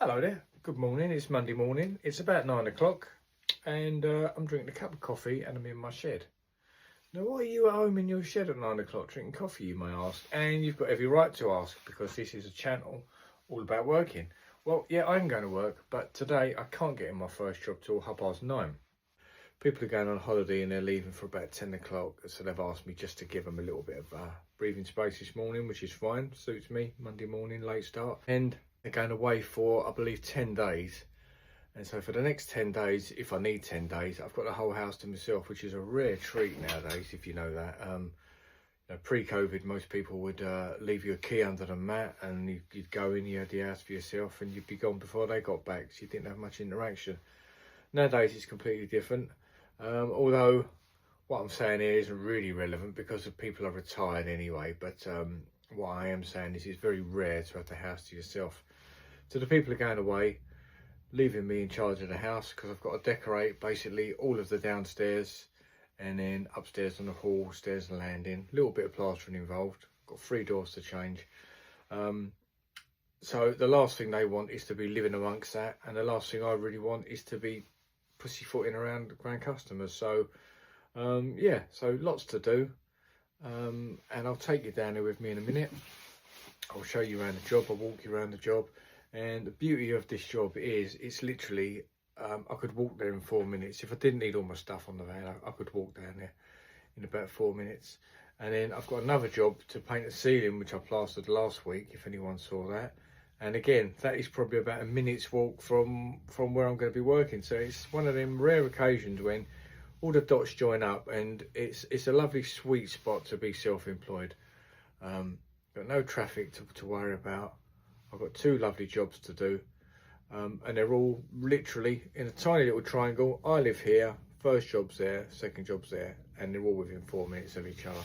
Hello there, good morning, it's Monday morning, it's about 9 o'clock and I'm drinking a cup of coffee and I'm in my shed. Now why are you at home in your shed at 9 o'clock drinking coffee, you may ask, and you've got every right to ask because this is a channel all about working. Well, yeah, I'm going to work, but today I can't get in my first job till 9:30. People are going on holiday and they're leaving for about 10 o'clock, so they've asked me just to give them a little bit of breathing space this morning, which is fine, suits me, Monday morning, late start. And they're going away for, I believe, 10 days. And so for the next 10 days, if I need 10 days, I've got the whole house to myself, which is a rare treat nowadays, if you know that. Pre-COVID, most people would leave you a key under the mat and you'd go in, you had the house for yourself and you'd be gone before they got back, so you didn't have much interaction. Nowadays, it's completely different. Although what I'm saying here isn't really relevant because the people are retired anyway, but what I am saying is it's very rare to have the house to yourself. So the people are going away, leaving me in charge of the house because I've got to decorate basically all of the downstairs and then upstairs on the hall, stairs and landing, a little bit of plastering involved, got 3 doors to change. So the last thing they want is to be living amongst that, and the last thing I really want is to be pussyfooting around grand customers. So yeah, so lots to do, and I'll take you down there with me in a minute. I'll show you around the job, I'll walk you around the job. And the beauty of this job is it's literally I could walk there in 4 minutes. If I didn't need all my stuff on the van, I could walk down there in about 4 minutes. And then I've got another job to paint the ceiling, which I plastered last week, if anyone saw that. And again, that is probably about a minute's walk from where I'm going to be working. So it's one of them rare occasions when all the dots join up, and it's a lovely sweet spot to be self-employed. Got no traffic to worry about. I've got 2 lovely jobs to do, and they're all literally in a tiny little triangle. I live here, first job's there, second job's there, and they're all within 4 minutes of each other.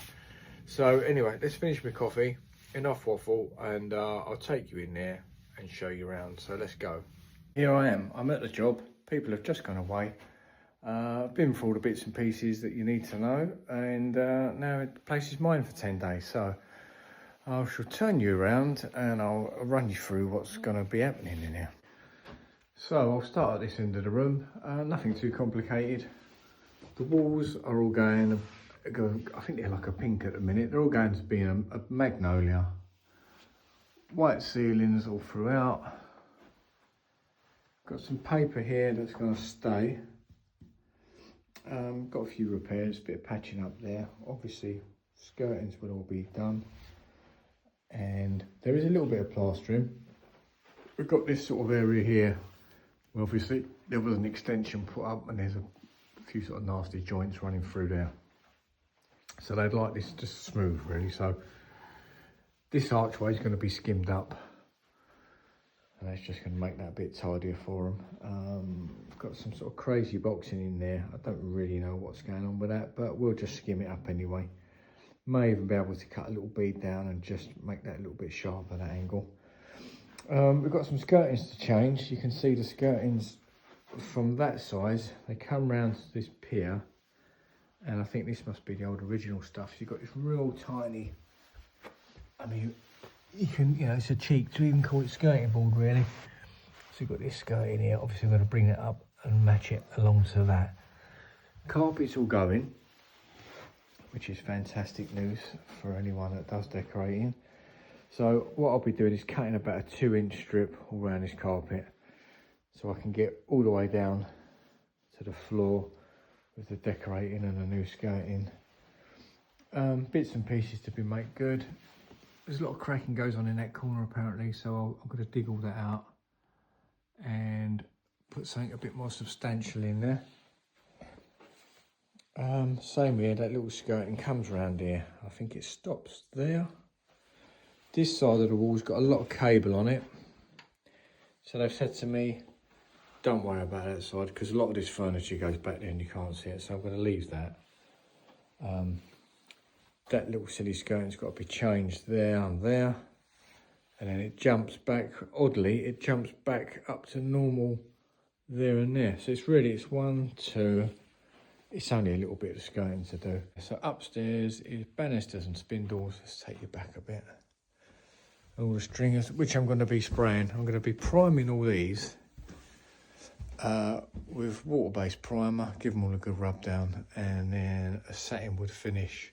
So anyway, let's finish my coffee, enough waffle, and I'll take you in there and show you around. So let's go. Here I am, I'm at the job, people have just gone away. I've been through all the bits and pieces that you need to know, and now the place is mine for 10 days. So I shall turn you around and I'll run you through what's going to be happening in here. So I'll start at this end of the room, nothing too complicated. The walls are all going, I think they're like a pink at the minute, they're all going to be a magnolia. White ceilings all throughout. Got some paper here that's going to stay. Got a few repairs, a bit of patching up there. Obviously skirtings will all be done. And there is a little bit of plastering. We've got this sort of area here. Well, obviously there was an extension put up and there's a few sort of nasty joints running through there. So they'd like this just smooth really. So this archway is going to be skimmed up. And that's just going to make that a bit tidier for them. Got some sort of crazy boxing in there. I don't really know what's going on with that, but we'll just skim it up anyway. May even be able to cut a little bead down and just make that a little bit sharper, that angle. We've got some skirtings to change. You can see the skirtings from that size, they come round to this pier, and I think this must be the old original stuff. So you've got this real tiny, I mean, you can, you know, it's a cheek to even call it skirting board really. So you've got this skirting here, obviously I'm going to bring it up and match it along to that. Carpet's all going, which is fantastic news for anyone that does decorating. So what I'll be doing is cutting about a 2-inch strip all around this carpet so I can get all the way down to the floor with the decorating and the new skirting. Bits and pieces to be made good. There's a lot of cracking goes on in that corner apparently, so I'm going to dig all that out and put something a bit more substantial in there. Same here, that little skirting comes around here. I think it stops there. This side of the wall's got a lot of cable on it. So they've said to me, don't worry about that side because a lot of this furniture goes back there and you can't see it. So I'm going to leave that. That little silly skirting's got to be changed there and there. And then it jumps back, oddly, it jumps back up to normal there and there. So it's really, it's 1, 2, it's only a little bit of skirting to do. So upstairs is banisters and spindles. Let's take you back a bit. and all the stringers, which I'm going to be spraying. I'm going to be priming all these with water-based primer, give them all a good rub down, and then a satin wood finish.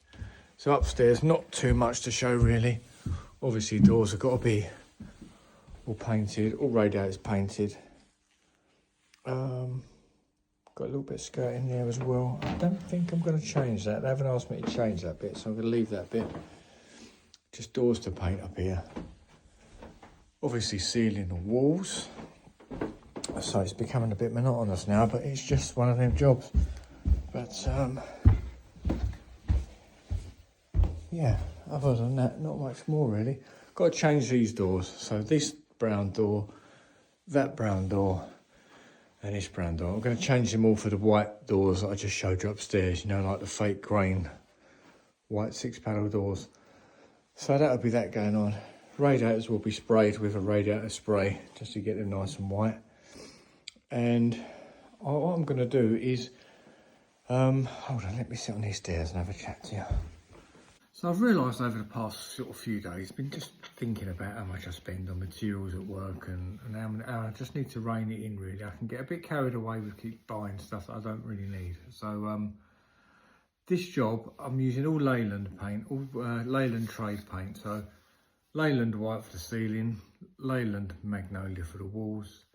So upstairs, not too much to show really. Obviously doors have got to be all painted, all radiators painted. Got a little bit of skirt in there as well. I don't think I'm going to change that. They haven't asked me to change that bit, so I'm going to leave that bit. Just doors to paint up here. Obviously ceiling the walls. So it's becoming a bit monotonous now, but it's just one of them jobs. But yeah, other than that, not much more really. Got to change these doors. So this brown door, that brown door, and this brown door. I'm going to change them all for the white doors that I just showed you upstairs, you know, like the fake grain white 6-panel doors. So that'll be that going on. Radiators will be sprayed with a radiator spray just to get them nice and white. And what I'm going to do is, hold on, let me sit on these stairs and have a chat to you. So I've realised over the past sort of few days, been just thinking about how much I spend on materials at work and how I just need to rein it in really. I can get a bit carried away with keep buying stuff that I don't really need. So this job, I'm using all Leyland paint, all Leyland trade paint. So Leyland white for the ceiling, Leyland magnolia for the walls,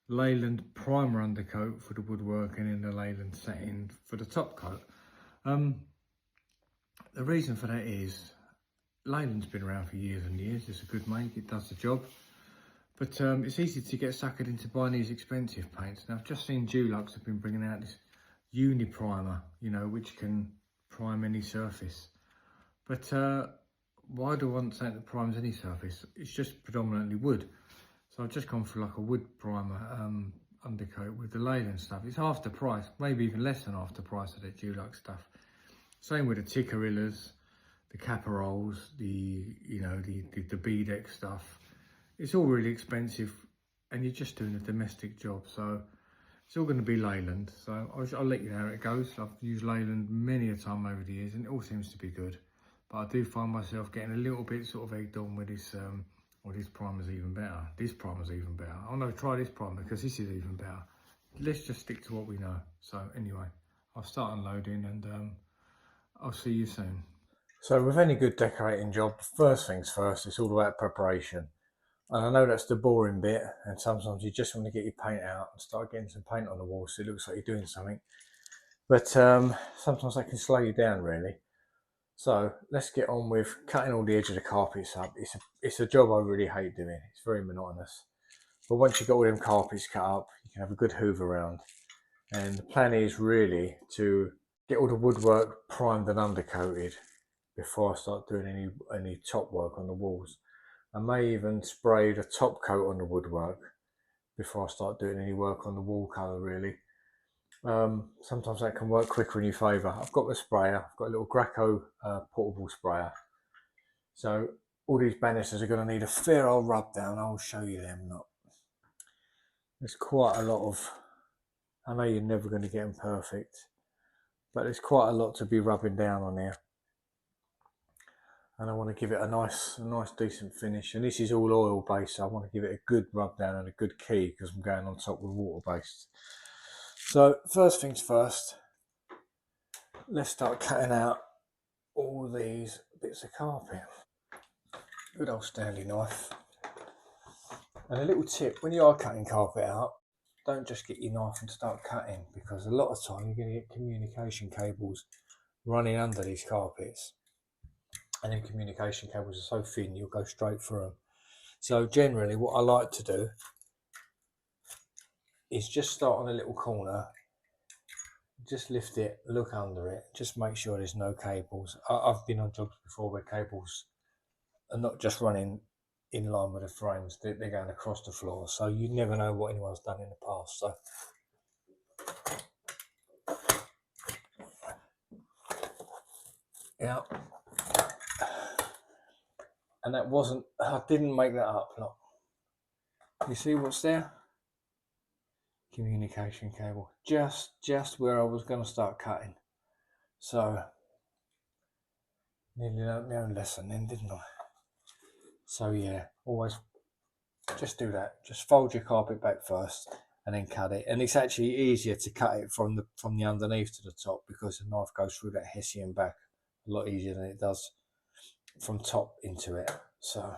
Leyland primer undercoat for the woodwork, and then the Leyland satin for the top coat. The reason for that is Leyland's been around for years and years. It's a good make, it does the job. But it's easy to get suckered into buying these expensive paints. Now I've just seen Dulux have been bringing out this uni primer, you know, which can prime any surface. But why do I want something that primes any surface? It's just predominantly wood. So I've just gone for like a wood primer undercoat with the Leyland stuff. It's half the price, maybe even less than half the price of the Dulux stuff. Same with the Tikkurillas, the Caparolles, the Bedex stuff. It's all really expensive, and you're just doing a domestic job, so it's all going to be Leyland. So I'll let you know how it goes. I've used Leyland many a time over the years, and it all seems to be good. But I do find myself getting a little bit sort of egged on with this. Well, this primer's even better. This primer's even better. Oh no, try this primer because this is even better. Let's just stick to what we know. So anyway, I'll start unloading and I'll see you soon. So with any good decorating job, first things first, it's all about preparation. And I know that's the boring bit, and sometimes you just want to get your paint out and start getting some paint on the wall so it looks like you're doing something. But sometimes that can slow you down really. So let's get on with cutting all the edge of the carpets up. It's a job I really hate doing. It's very monotonous. But once you've got all them carpets cut up, you can have a good hoover around. And the plan is really to get all the woodwork primed and undercoated before I start doing any top work on the walls. I may even spray the top coat on the woodwork before I start doing any work on the wall colour really. Sometimes that can work quicker in your favour. I've got the sprayer, I've got a little Graco portable sprayer. So all these banisters are going to need a fair old rub down. I'll show you them. There's quite a lot of, I know you're never going to get them perfect, but there's quite a lot to be rubbing down on here. And I want to give it a nice decent finish. And this is all oil based, so I want to give it a good rub down and a good key because I'm going on top with water based. So first things first, let's start cutting out all these bits of carpet. Good old Stanley knife. And a little tip, when you are cutting carpet out, don't just get your knife and start cutting, because a lot of time you're going to get communication cables running under these carpets. And then communication cables are so thin, you'll go straight through them. So generally what I like to do is just start on a little corner, just lift it, look under it, just make sure there's no cables. I've been on jobs before where cables are not just running in line with the frames, they're going across the floor, so you never know what anyone's done in the past. So yeah, and that wasn't, I didn't make that up. Look, you see what's there? Communication cable, just where I was going to start cutting. So nearly learnt my own lesson then, didn't I? So yeah, always just do that. Just fold your carpet back first and then cut it. And it's actually easier to cut it from the underneath to the top, because the knife goes through that hessian back a lot easier than it does from top into it. So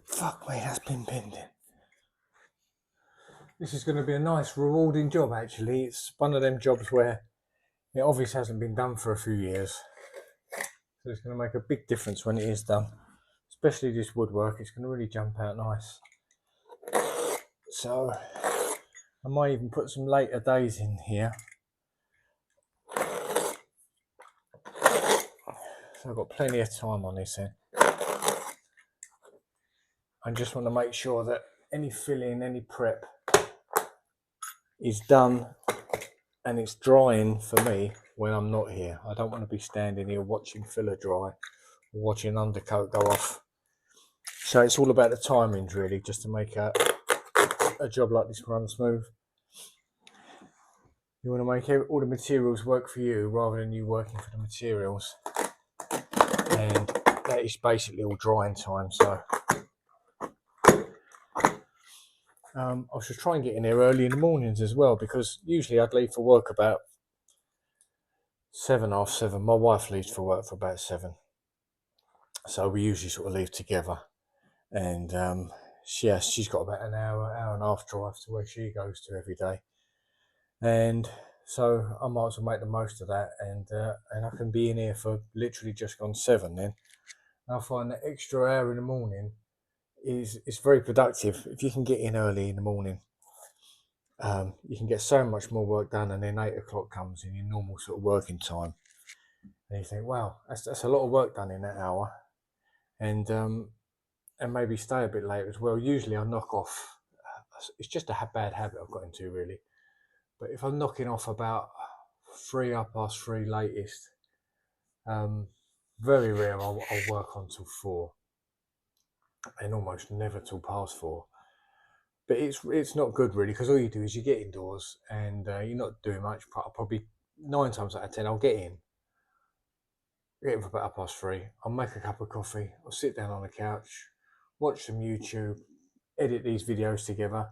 fuck me, that's been pending. This is going to be a nice rewarding job actually. It's one of them jobs where it obviously hasn't been done for a few years. So it's going to make a big difference when it is done. Especially this woodwork, it's going to really jump out nice. So I might even put some later days in here. So I've got plenty of time on this end. I just want to make sure that any filling, any prep is done and it's drying for me when I'm not here. I don't want to be standing here watching filler dry or watching undercoat go off. So it's all about the timings really, just to make a job like this run smooth. You want to make all the materials work for you rather than you working for the materials. And that is basically all drying time. So I should try and get in here early in the mornings as well, because usually I'd leave for work about 7, half 7. My wife leaves for work for about 7. So we usually sort of leave together. And she's got about an hour and a half drive to where she goes to every day. And so I might as well make the most of that, and I can be in here for literally just gone 7 then. And I find that extra hour in the morning is very productive. If you can get in early in the morning, you can get so much more work done, and then 8 o'clock comes in your normal sort of working time. And you think, wow, that's a lot of work done in that hour. And maybe stay a bit later as well. Usually I knock off, it's just a bad habit I've got into really. But if I'm knocking off about 3, 3:30 latest, very rare I'll work on till 4, and almost never till past 4. But it's not good really, because all you do is you get indoors and you're not doing much. Probably 9 times out of 10 I'll get in for about 3:30. I'll make a cup of coffee, I'll sit down on the couch, watch some YouTube, edit these videos together,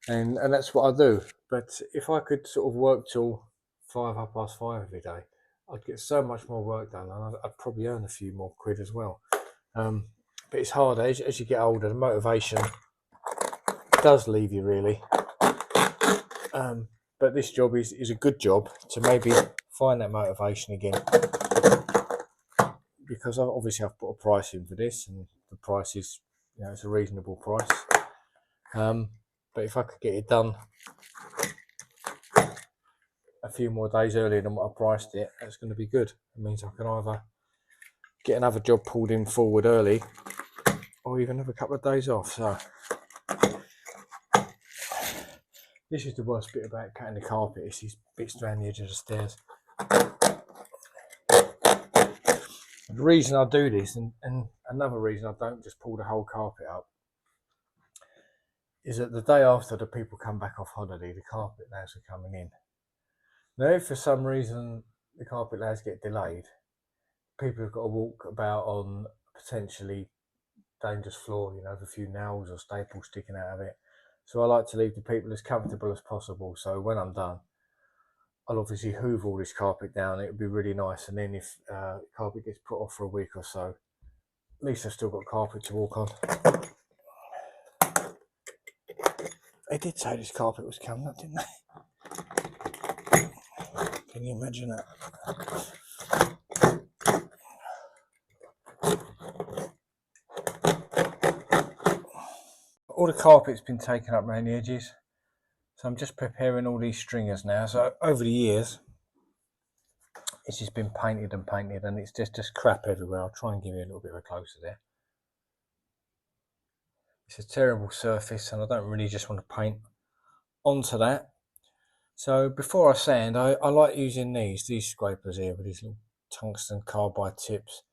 and that's what I do. But if I could sort of work till 5, 5:30 every day, I'd get so much more work done, and I'd probably earn a few more quid as well. But it's hard as you get older. The motivation does leave you really. But this job is a good job to maybe find that motivation again, because obviously I've put a price in for this, and the price is, it's a reasonable price. But if I could get it done a few more days earlier than what I priced it, that's going to be good. It means I can either get another job pulled in forward early, or even have a couple of days off. So this is the worst bit about cutting the carpet, is these bits around the edge of the stairs. The reason I do this, and another reason I don't just pull the whole carpet up, is that the day after the people come back off holiday, the carpet layers are coming in. Now, if for some reason the carpet layers get delayed, people have got to walk about on potentially dangerous floor, with a few nails or staples sticking out of it. So I like to leave the people as comfortable as possible. So when I'm done, I'll obviously hoover all this carpet down. It would be really nice. And then if carpet gets put off for a week or so, at least I've still got carpet to walk on. They did say this carpet was coming up, didn't they? Can you imagine that? all the carpet's been taken up around the edges, so I'm just preparing all these stringers now. So over the years, it's just been painted and painted, and it's just crap everywhere. I'll try and give you a little bit of a closer there. It's a terrible surface, and I don't really just want to paint onto that. So before I sand, I like using these scrapers here with these little tungsten carbide tips.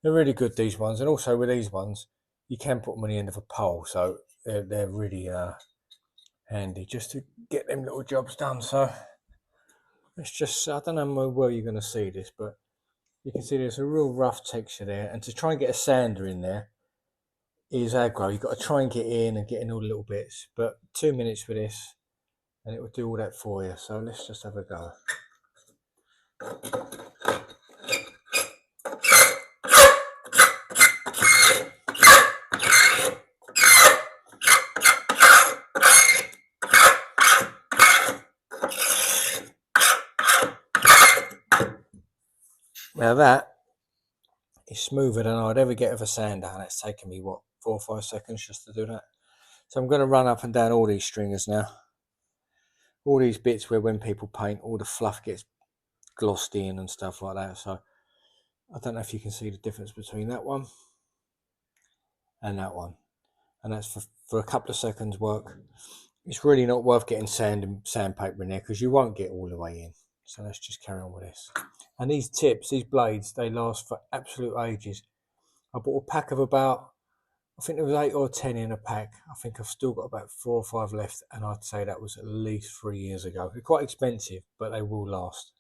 They're really good, these ones, and also with these ones, you can put them on the end of a pole, so they're really handy just to get them little jobs done. So let's just, I don't know how well you're going to see this, but you can see there's a real rough texture there, and to try and get a sander in there is aggro. You've got to try and get in and get in all the little bits, but 2 minutes with this and it will do all that for you. So let's just have a go. Now that is smoother than I'd ever get with a sander, and it's taken me, what, 4 or 5 seconds just to do that. So I'm going to run up and down all these stringers now. All these bits where when people paint, all the fluff gets glossed in and stuff like that. So I don't know if you can see the difference between that one and that one. And that's for a couple of seconds work. It's really not worth getting sandpaper in there because you won't get all the way in. So let's just carry on with this. And these tips, these blades, they last for absolute ages. I bought a pack of about, I think there was 8 or 10 in a pack. I think I've still got about 4 or 5 left, and I'd say that was at least 3 years ago. They're quite expensive, but they will last.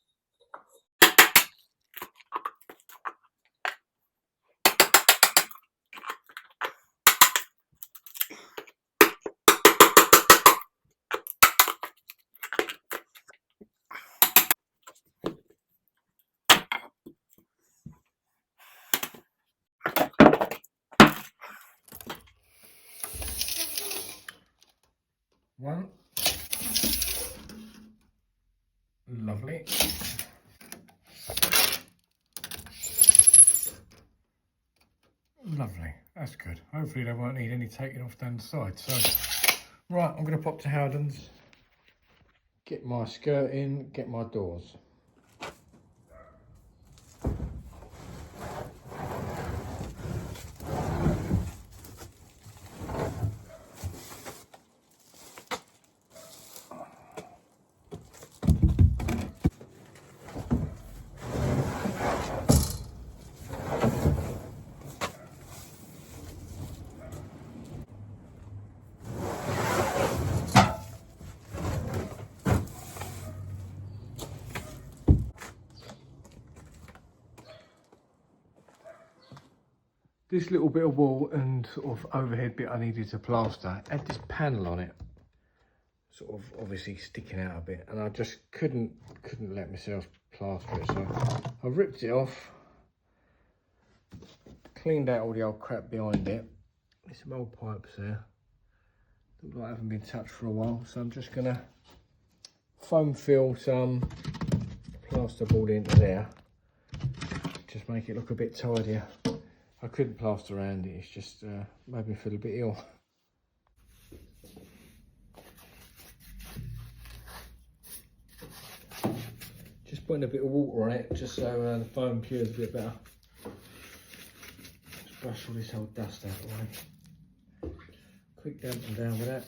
One. Lovely. Lovely. That's good. Hopefully they won't need any taking off down the side. So, right, I'm going to pop to Howdens, get my skirt in, get my doors. This little bit of wall and sort of overhead bit I needed to plaster had this panel on it, sort of obviously sticking out a bit, and I just couldn't let myself plaster it. So I ripped it off, cleaned out all the old crap behind it. There's some old pipes there, look like I haven't been touched for a while. So I'm just gonna foam fill some plasterboard into there, just make it look a bit tidier. I couldn't plaster around it, it's just made me feel a bit ill. Just putting a bit of water on it, just so the foam cures a bit better. Just brush all this old dust out of the way. Quick damp and down with that.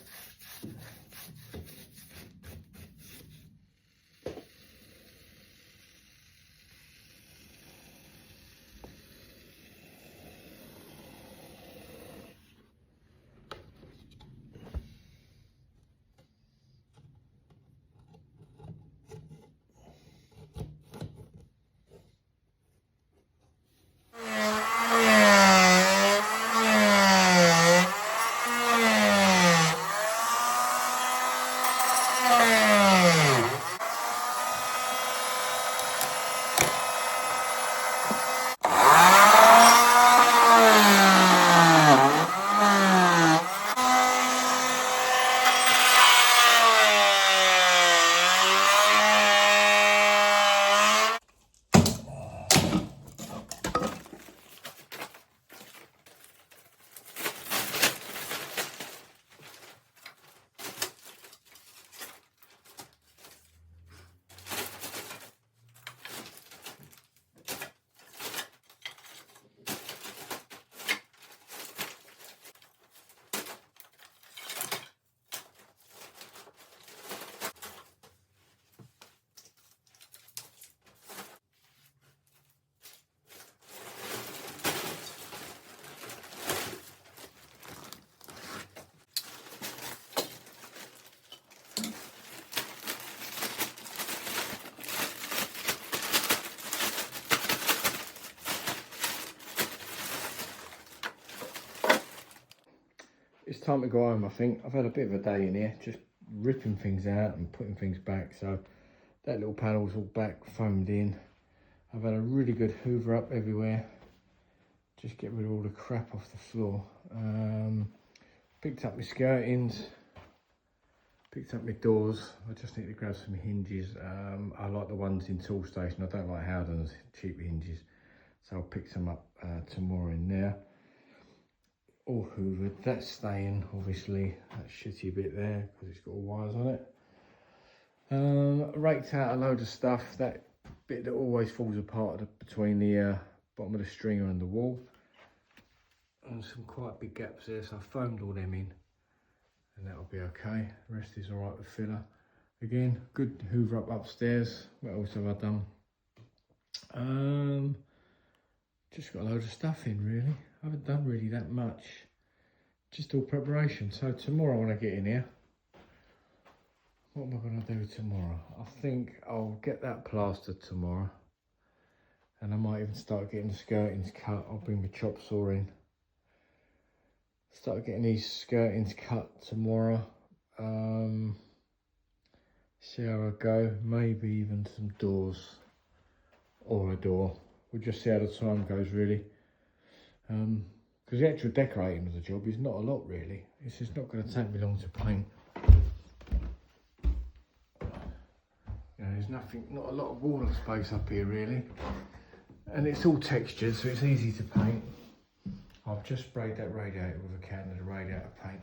it's time to go home, I think. I've had a bit of a day in here, just ripping things out and putting things back. So that little panel's all back, foamed in. I've had a really good hoover up everywhere. Just get rid of all the crap off the floor. Picked up my skirtings. Picked up my doors. I just need to grab some hinges. I like the ones in Toolstation. I don't like Howden's cheap hinges. So I'll pick some up tomorrow in there. All hoovered. That's staying, obviously. That shitty bit there because it's got all wires on it. Raked out a load of stuff. That bit that always falls apart between the bottom of the stringer and the wall. And some quite big gaps there, so I foamed all them in. And that'll be okay. The rest is alright with filler. Again, good hoover up upstairs. What else have I done? Just got a load of stuff in, really. I haven't done really that much. Just all preparation. So tomorrow when I get in here, what am I going to do tomorrow? I think I'll get that plastered tomorrow. And I might even start getting the skirtings cut. I'll bring my chop saw in. Start getting these skirtings cut tomorrow. See how I go. Maybe even some doors or a door. We'll just see how the time goes, really. Because the actual decorating of the job is not a lot, really. It's just not going to take me long to paint. You know, there's nothing, not a lot of wall space up here, really. And it's all textured, so it's easy to paint. I've just sprayed that radiator with a can of the radiator paint.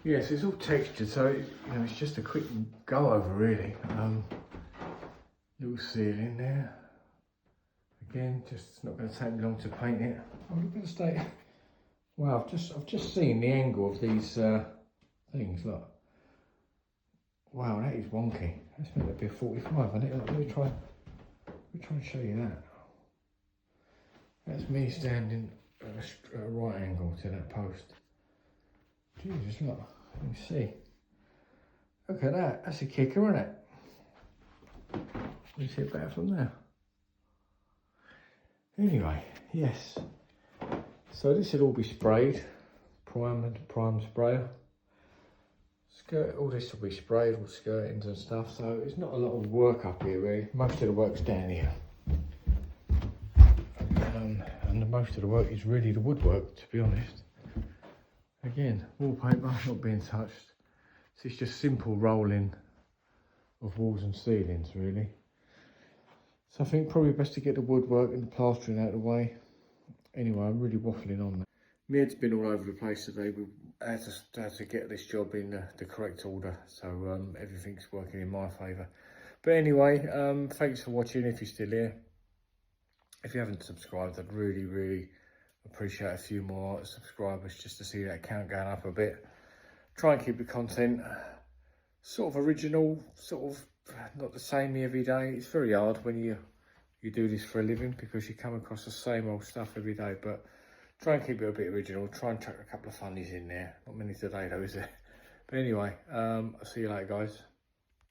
Yes, it's all textured, so it's just a quick go over, really. Little ceiling there. Again, it's not going to take me long to paint it. Oh, look at the state. Wow, I've just seen the angle of these things. Look. Wow, that is wonky. That's meant to be a 45, isn't it? Let me try and show you that. That's me standing at a right angle to that post. Jesus, look. Let me see. Look at that. That's a kicker, isn't it? You see it better from there. Anyway, yes. So this will all be sprayed. Prime sprayer. All this will be sprayed, all skirtings and stuff. So it's not a lot of work up here, really. Most of the work's down here. And most of the work is really the woodwork, to be honest. Again, wallpaper not being touched. So it's just simple rolling of walls and ceilings, really. So I think probably best to get the woodwork and the plastering out of the way. Anyway, I'm really waffling on. My head's been all over the place today. We had to get this job in the correct order, so everything's working in my favour. But anyway, thanks for watching if you're still here. If you haven't subscribed, I'd really appreciate a few more subscribers just to see that count going up a bit. Try and keep the content sort of original, sort of not the same every day. It's very hard when you do this for a living because you come across the same old stuff every day, but try and keep it a bit original. Try and chuck a couple of funnies in there. Not many today though, is there? But anyway, I'll see you later, guys.